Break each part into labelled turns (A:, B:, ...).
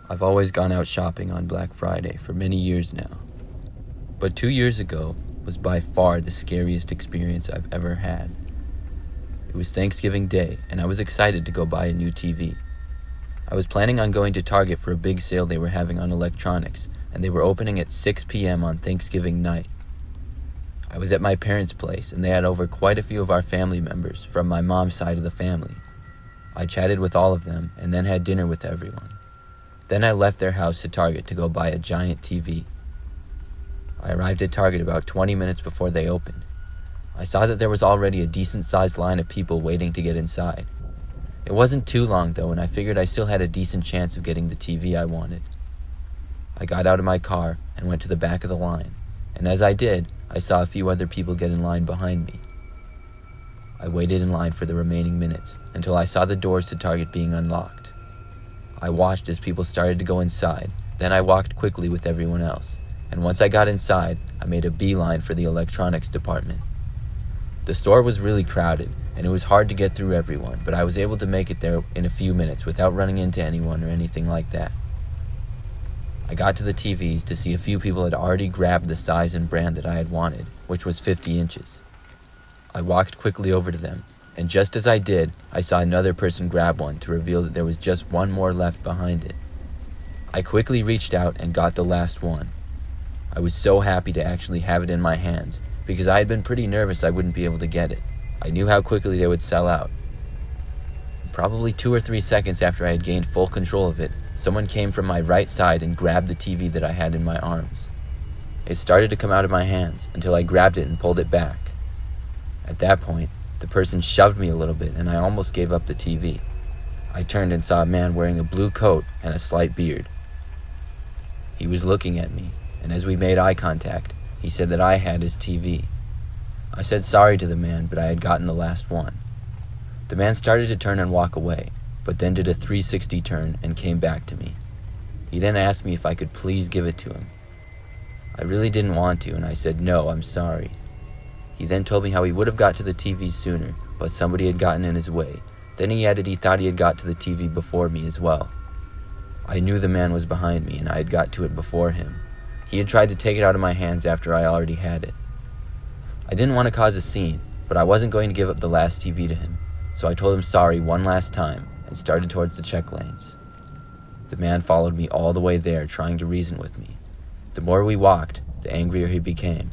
A: I've always gone out shopping on Black Friday for many years now. But 2 years ago was by far the scariest experience I've ever had. It was Thanksgiving Day, and I was excited to go buy a new TV. I was planning on going to Target for a big sale they were having on electronics, and they were opening at 6 p.m. on Thanksgiving night. I was at my parents' place, and they had over quite a few of our family members from my mom's side of the family. I chatted with all of them, and then had dinner with everyone. Then I left their house to Target to go buy a giant TV. I arrived at Target about 20 minutes before they opened. I saw that there was already a decent-sized line of people waiting to get inside. It wasn't too long, though, and I figured I still had a decent chance of getting the TV I wanted. I got out of my car and went to the back of the line, and as I did, I saw a few other people get in line behind me. I waited in line for the remaining minutes until I saw the doors to Target being unlocked. I watched as people started to go inside, then I walked quickly with everyone else, and once I got inside, I made a beeline for the electronics department. The store was really crowded, and it was hard to get through everyone, but I was able to make it there in a few minutes without running into anyone or anything like that. I got to the TVs to see a few people had already grabbed the size and brand that I had wanted, which was 50 inches. I walked quickly over to them, and just as I did, I saw another person grab one to reveal that there was just one more left behind it. I quickly reached out and got the last one. I was so happy to actually have it in my hands, because I had been pretty nervous I wouldn't be able to get it. I knew how quickly they would sell out. Probably 2 or 3 seconds after I had gained full control of it, someone came from my right side and grabbed the TV that I had in my arms. It started to come out of my hands until I grabbed it and pulled it back. At that point, the person shoved me a little bit and I almost gave up the TV. I turned and saw a man wearing a blue coat and a slight beard. He was looking at me, and as we made eye contact, he said that I had his TV. I said sorry to the man, but I had gotten the last one. The man started to turn and walk away, but then did a 360 turn and came back to me. He then asked me if I could please give it to him. I really didn't want to, and I said no, I'm sorry. He then told me how he would have got to the TV sooner, but somebody had gotten in his way. Then he added he thought he had got to the TV before me as well. I knew the man was behind me and I had got to it before him. He had tried to take it out of my hands after I already had it. I didn't want to cause a scene, but I wasn't going to give up the last TV to him, so I told him sorry one last time and started towards the check lanes. The man followed me all the way there, trying to reason with me. The more we walked, the angrier he became.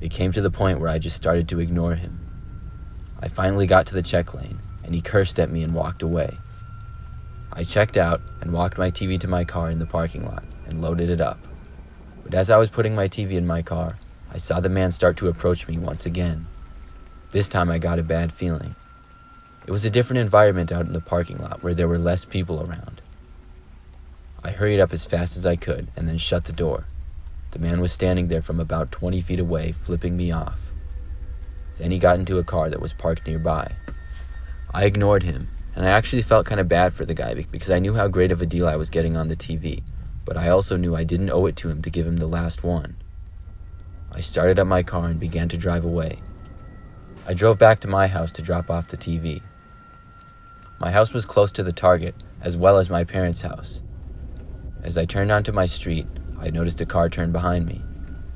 A: It came to the point where I just started to ignore him. I finally got to the check lane, and he cursed at me and walked away. I checked out and walked my TV to my car in the parking lot and loaded it up. But as I was putting my TV in my car, I saw the man start to approach me once again. This time I got a bad feeling. It was a different environment out in the parking lot where there were less people around. I hurried up as fast as I could and then shut the door. The man was standing there from about 20 feet away, flipping me off. Then he got into a car that was parked nearby. I ignored him, and I actually felt kind of bad for the guy because I knew how great of a deal I was getting on the TV, but I also knew I didn't owe it to him to give him the last one. I started up my car and began to drive away. I drove back to my house to drop off the TV. My house was close to the Target, as well as my parents' house. As I turned onto my street, I noticed a car turn behind me.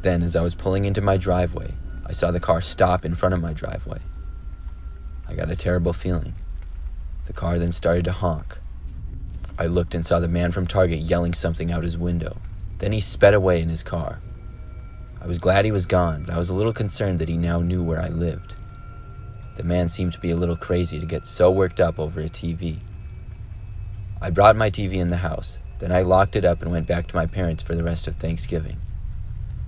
A: Then, as I was pulling into my driveway, I saw the car stop in front of my driveway. I got a terrible feeling. The car then started to honk. I looked and saw the man from Target yelling something out his window. Then he sped away in his car. I was glad he was gone, but I was a little concerned that he now knew where I lived. The man seemed to be a little crazy to get so worked up over a TV. I brought my TV in the house. Then I locked it up and went back to my parents for the rest of Thanksgiving.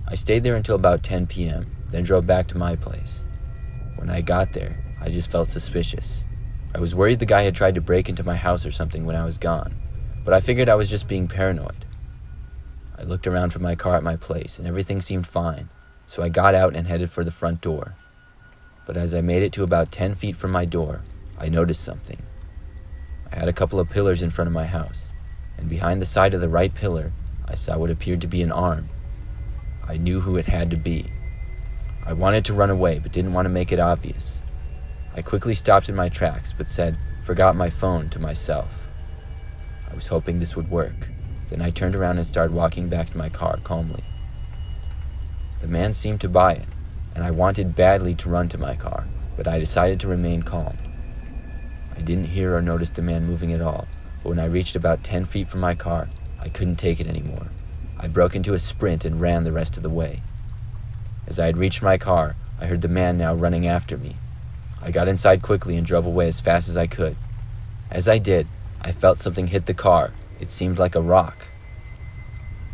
A: I stayed there until about 10 p.m., then drove back to my place. When I got there, I just felt suspicious. I was worried the guy had tried to break into my house or something when I was gone, but I figured I was just being paranoid. I looked around for my car at my place, and everything seemed fine, so I got out and headed for the front door. But as I made it to about 10 feet from my door, I noticed something. I had a couple of pillars in front of my house, and behind the side of the right pillar, I saw what appeared to be an arm. I knew who it had to be. I wanted to run away, but didn't want to make it obvious. I quickly stopped in my tracks, but said, "Forgot my phone," to myself. I was hoping this would work. Then I turned around and started walking back to my car calmly. The man seemed to buy it, and I wanted badly to run to my car, but I decided to remain calm. I didn't hear or notice the man moving at all, but when I reached about 10 feet from my car, I couldn't take it anymore. I broke into a sprint and ran the rest of the way. As I had reached my car, I heard the man now running after me. I got inside quickly and drove away as fast as I could. As I did, I felt something hit the car. It seemed like a rock.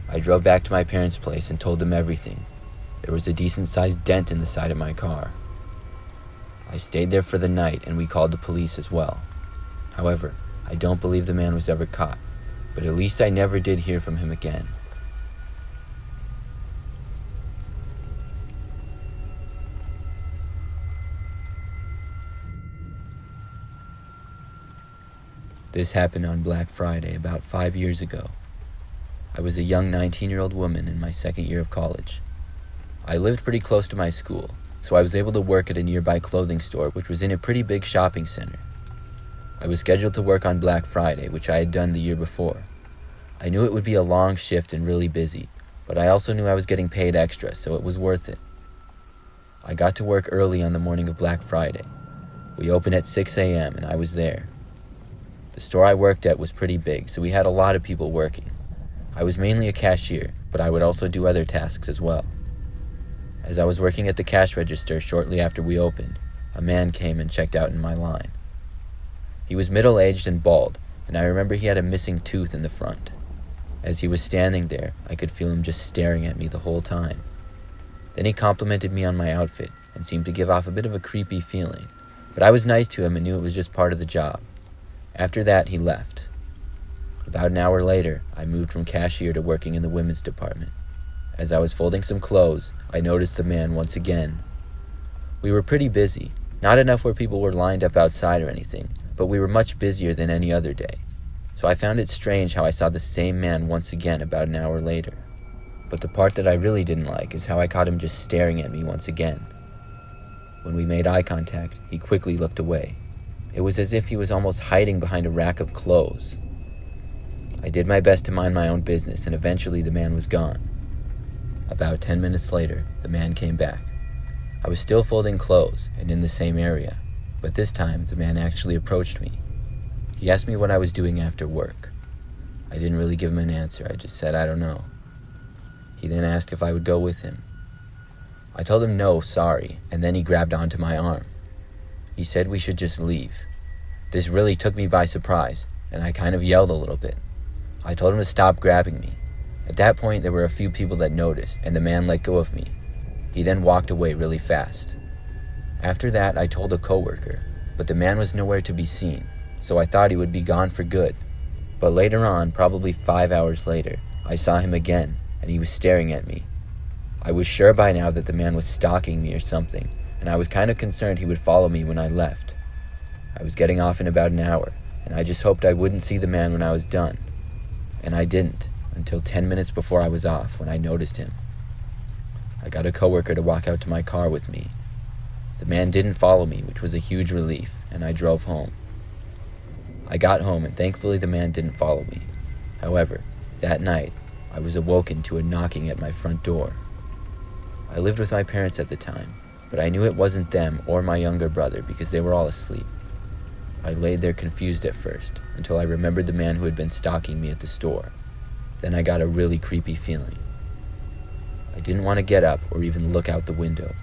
A: I drove back to my parents' place and told them everything. There was a decent-sized dent in the side of my car. I stayed there for the night and we called the police as well. However, I don't believe the man was ever caught, but at least I never did hear from him again. This happened on Black Friday about 5 years ago. I was a young 19-year-old woman in my second year of college. I lived pretty close to my school, so I was able to work at a nearby clothing store which was in a pretty big shopping center. I was scheduled to work on Black Friday, which I had done the year before. I knew it would be a long shift and really busy, but I also knew I was getting paid extra, so it was worth it. I got to work early on the morning of Black Friday. We opened at 6 a.m. and I was there. The store I worked at was pretty big, so we had a lot of people working. I was mainly a cashier, but I would also do other tasks as well. As I was working at the cash register shortly after we opened, a man came and checked out in my line. He was middle-aged and bald, and I remember he had a missing tooth in the front. As he was standing there, I could feel him just staring at me the whole time. Then he complimented me on my outfit and seemed to give off a bit of a creepy feeling, but I was nice to him and knew it was just part of the job. After that, he left. About an hour later, I moved from cashier to working in the women's department. As I was folding some clothes, I noticed the man once again. We were pretty busy, not enough where people were lined up outside or anything, but we were much busier than any other day. So I found it strange how I saw the same man once again about an hour later. But the part that I really didn't like is how I caught him just staring at me once again. When we made eye contact, he quickly looked away. It was as if he was almost hiding behind a rack of clothes. I did my best to mind my own business, and eventually the man was gone. About 10 minutes later, the man came back. I was still folding clothes and in the same area, but this time the man actually approached me. He asked me what I was doing after work. I didn't really give him an answer, I just said I don't know. He then asked if I would go with him. I told him no, sorry, and then he grabbed onto my arm. He said we should just leave. This really took me by surprise, and I kind of yelled a little bit. I told him to stop grabbing me. At that point, there were a few people that noticed, and the man let go of me. He then walked away really fast. After that, I told a coworker, but the man was nowhere to be seen, so I thought he would be gone for good. But later on, probably 5 hours later, I saw him again, and he was staring at me. I was sure by now that the man was stalking me or something, and I was kind of concerned he would follow me when I left. I was getting off in about an hour, and I just hoped I wouldn't see the man when I was done. And I didn't, until 10 minutes before I was off when I noticed him. I got a coworker to walk out to my car with me. The man didn't follow me, which was a huge relief, and I drove home. I got home, and thankfully the man didn't follow me. However, that night, I was awoken to a knocking at my front door. I lived with my parents at the time, but I knew it wasn't them or my younger brother because they were all asleep. I laid there confused at first, until I remembered the man who had been stalking me at the store. Then I got a really creepy feeling. I didn't want to get up or even look out the window.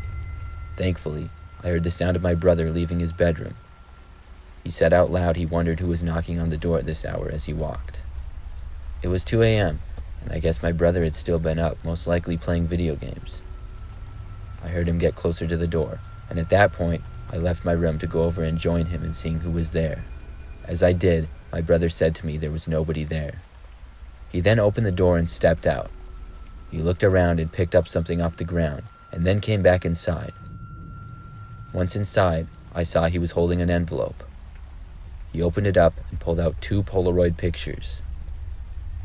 A: Thankfully, I heard the sound of my brother leaving his bedroom. He said out loud he wondered who was knocking on the door at this hour as he walked. It was 2 a.m., and I guess my brother had still been up, most likely playing video games. I heard him get closer to the door, and at that point, I left my room to go over and join him in seeing who was there. As I did, my brother said to me there was nobody there. He then opened the door and stepped out. He looked around and picked up something off the ground, and then came back inside. Once inside, I saw he was holding an envelope. He opened it up and pulled out 2 Polaroid pictures.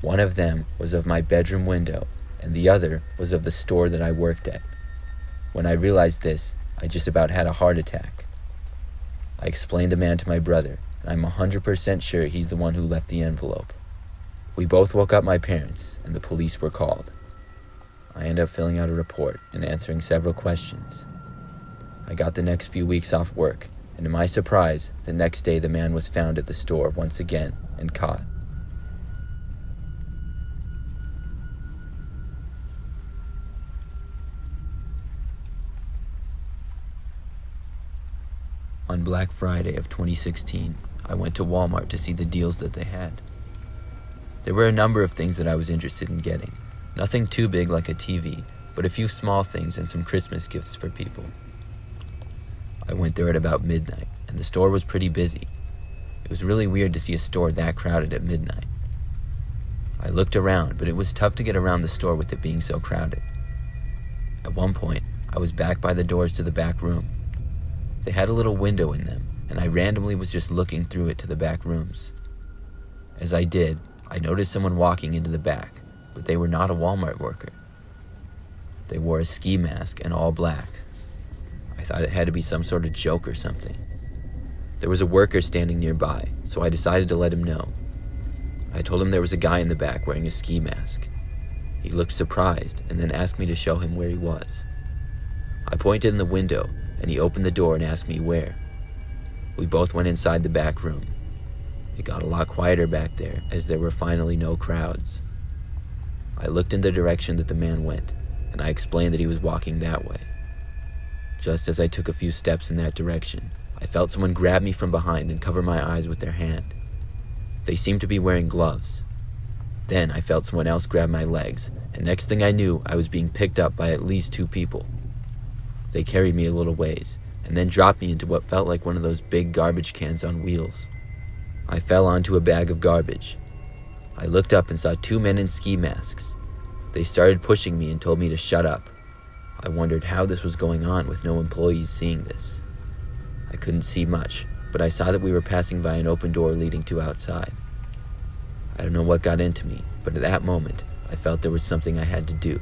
A: One of them was of my bedroom window, and the other was of the store that I worked at. When I realized this, I just about had a heart attack. I explained the man to my brother, and I'm 100% sure he's the one who left the envelope. We both woke up my parents, and the police were called. I ended up filling out a report and answering several questions. I got the next few weeks off work, and to my surprise, the next day the man was found at the store once again and caught. On Black Friday of 2016, I went to Walmart to see the deals that they had. There were a number of things that I was interested in getting. Nothing too big like a TV, but a few small things and some Christmas gifts for people. I went there at about midnight, and the store was pretty busy. It was really weird to see a store that crowded at midnight. I looked around, but it was tough to get around the store with it being so crowded. At one point, I was back by the doors to the back room. They had a little window in them, and I randomly was just looking through it to the back rooms. As I did, I noticed someone walking into the back, but they were not a Walmart worker. They wore a ski mask and all black. I thought it had to be some sort of joke or something. There was a worker standing nearby, so I decided to let him know. I told him there was a guy in the back wearing a ski mask. He looked surprised and then asked me to show him where he was. I pointed in the window, and he opened the door and asked me where. We both went inside the back room. It got a lot quieter back there, as there were finally no crowds. I looked in the direction that the man went, and I explained that he was walking that way. Just as I took a few steps in that direction, I felt someone grab me from behind and cover my eyes with their hand. They seemed to be wearing gloves. Then I felt someone else grab my legs, and next thing I knew, I was being picked up by at least 2 people. They carried me a little ways, and then dropped me into what felt like one of those big garbage cans on wheels. I fell onto a bag of garbage. I looked up and saw 2 men in ski masks. They started pushing me and told me to shut up. I wondered how this was going on with no employees seeing this. I couldn't see much, but I saw that we were passing by an open door leading to outside. I don't know what got into me, but at that moment, I felt there was something I had to do.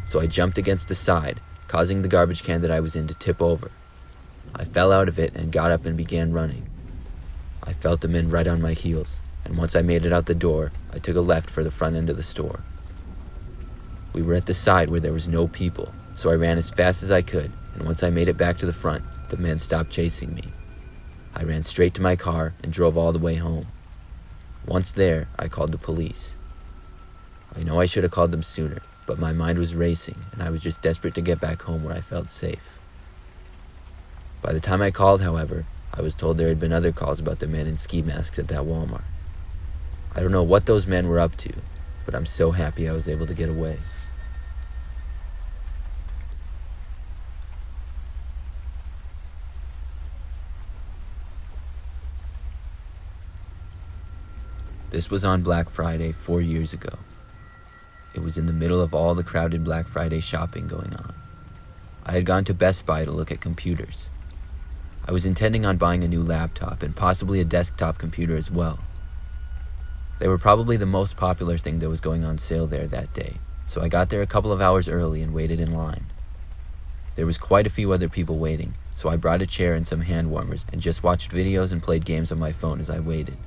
A: So I jumped against the side, causing the garbage can that I was in to tip over. I fell out of it and got up and began running. I felt the men right on my heels, and once I made it out the door, I took a left for the front end of the store. We were at the side where there was no people, so I ran as fast as I could, and once I made it back to the front, the men stopped chasing me. I ran straight to my car and drove all the way home. Once there, I called the police. I know I should have called them sooner, but my mind was racing, and I was just desperate to get back home where I felt safe. By the time I called, however, I was told there had been other calls about the men in ski masks at that Walmart. I don't know what those men were up to, but I'm so happy I was able to get away. This was on Black Friday 4 years ago. It was in the middle of all the crowded Black Friday shopping going on. I had gone to Best Buy to look at computers. I was intending on buying a new laptop and possibly a desktop computer as well. They were probably the most popular thing that was going on sale there that day, so I got there a couple of hours early and waited in line. There was quite a few other people waiting, so I brought a chair and some hand warmers and just watched videos and played games on my phone as I waited.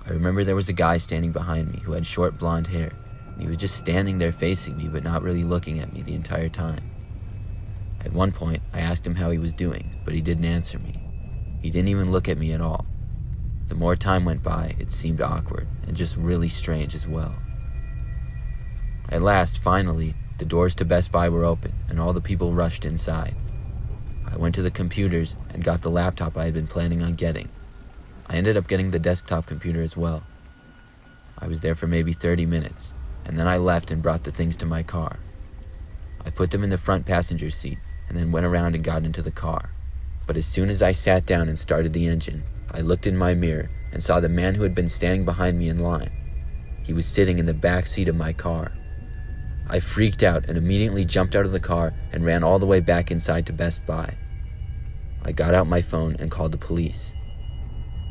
A: I remember there was a guy standing behind me who had short blonde hair, and he was just standing there facing me but not really looking at me the entire time. At one point, I asked him how he was doing, but he didn't answer me. He didn't even look at me at all. The more time went by, it seemed awkward, and just really strange as well. At last, finally, the doors to Best Buy were open, and all the people rushed inside. I went to the computers and got the laptop I had been planning on getting. I ended up getting the desktop computer as well. I was there for maybe 30 minutes, and then I left and brought the things to my car. I put them in the front passenger seat, and then went around and got into the car. But as soon as I sat down and started the engine, I looked in my mirror and saw the man who had been standing behind me in line. He was sitting in the back seat of my car. I freaked out and immediately jumped out of the car and ran all the way back inside to Best Buy. I got out my phone and called the police.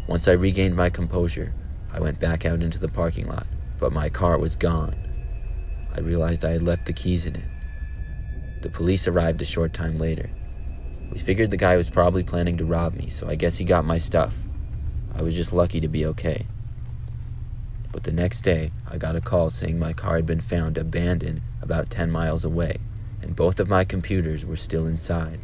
A: Once I regained my composure, I went back out into the parking lot, but my car was gone. I realized I had left the keys in it. The police arrived a short time later. We figured the guy was probably planning to rob me, so I guess he got my stuff. I was just lucky to be okay. But the next day, I got a call saying my car had been found abandoned about 10 miles away, and both of my computers were still inside.